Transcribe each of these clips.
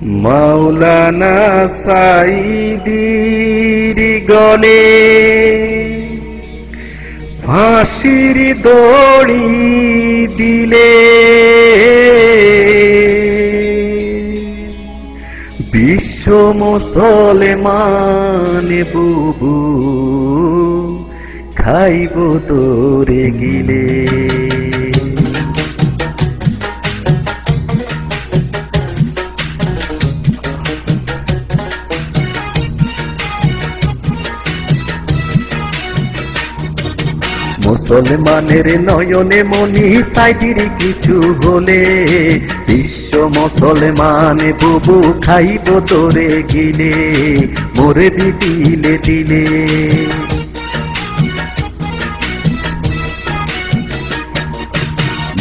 মাওলানা সাঈদীর গলে ফাঁসির দড়ি দিলে বিশ্ব মুসলমান বুবু খাইব তোরে গিলে। মুসলমানের নয়নে মনি সাইদির কিছু হলে বিশ্ব মুসলমান বুবু খাইব তোরে গিলে মোরে দিলে দিলে।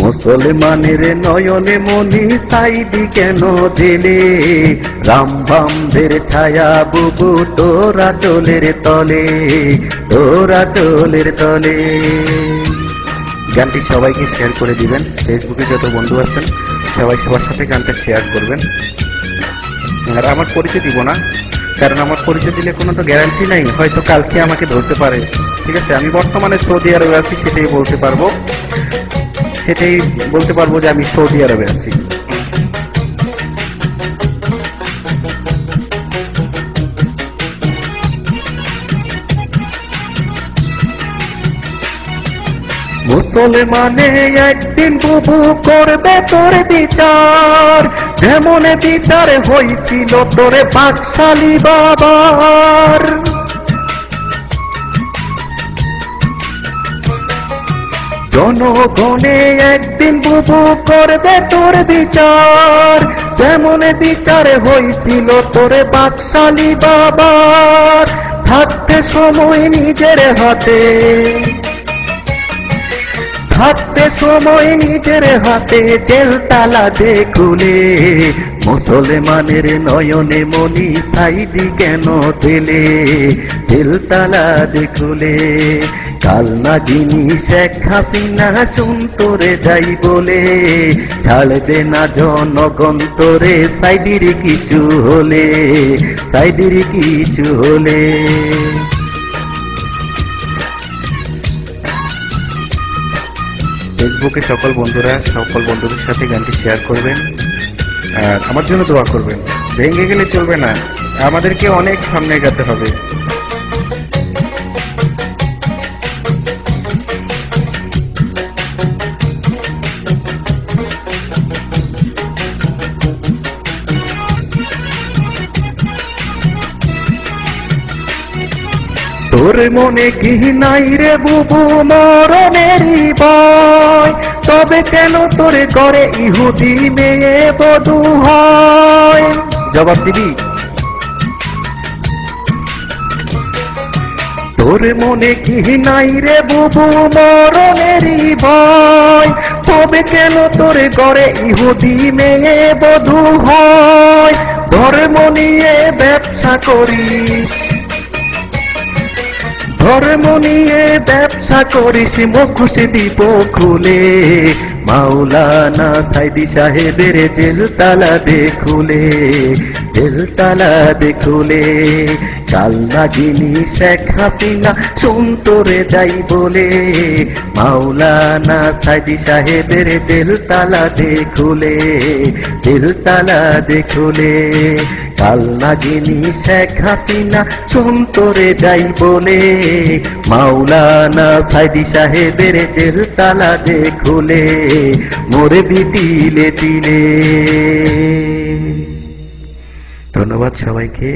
মুসলমানের নয়নে মনি সাইদি কেন দিলে রামবামদের ছায়া বুবু তোরা চলের তলে তোরা চলের তলে। গানটি সবাইকে শেয়ার করে দিবেন, ফেসবুকে যত বন্ধু আছেন সবাই সবার সাথে গানটা শেয়ার করবেন। আর আমার পরিচয় দিব না, কারণ আমার পরিচয় দিলে কোনো তো গ্যারান্টি নাই, হয়তো কালকে আমাকে ধরতে পারে। ঠিক আছে, আমি বর্তমানে সৌদি আরবে আছি, সেটাই বলতে পারবো যে আমি সৌদি আরবে আছি। মুসলমানে একদিন বুবু করবে তোর বিচার, যেমন বিচার হইছিল তোরে বাকশালী বাবার। জনগণে একদিন বুবু করবে তোর বিচার, যেমন বিচার হইছিল তোরে বাকশালী বাবার। থাকতে সময় নিজের হাতে, থাকতে সময় নিজের হাতে জেল তালা দে খুলে। মুসলমানের নয়নে মনি সাইদি কেন দিলে জেল তালা দে খুলে। কাল নাগিনী শেখ হাসিনা শুন তোরে যাই বলে ছাড়বে না জনগণ তোরে সাইদির কিছু হলে, সাইদির কিছু হলে। ফেসবুকে সকল বন্ধুদের সাথে গানটি শেয়ার করবেন আর আমার জন্য দোয়া করবেন। ভেঙে গেলে চলবে না, আমাদেরকে অনেক সামনে এগাতে হবে। তোর মনে কি নাই রে বুবু মরণেরই ভয়, তবে কেন তোরে করে ইহুদি মেয়ে বধূ হয়? জবাব দিবি? তোর মনে কি নাই রে বুবু মরণেরই ভয়, তবে কেন তোরে করে ইহুদি মেয়ে বধূ হয়? ধর্ম নিয়ে ব্যবসা করিস, ধর্ম নিয়ে ব্যবসা করিস মুখোশ দিব খুলে। মাওলানা সাইদি সাহেবের জেল তালা দে খুলে, জেল তালা দে খুলে। কাল নাগিনী শেখ হাসিনা শুন তোরে যাই বলে মাওলানা সাইদি সাহেবের জেল তালা দে খুলে, জেল তালা দে খুলে। কাল নাগিনী শেখ হাসিনা শুন তোরে যাই বলে মাওলানা সাইদি সাহেবের জেল তালা দে খুলে মোরে দিলে দিলে। ধন্যবাদ সবাইকে।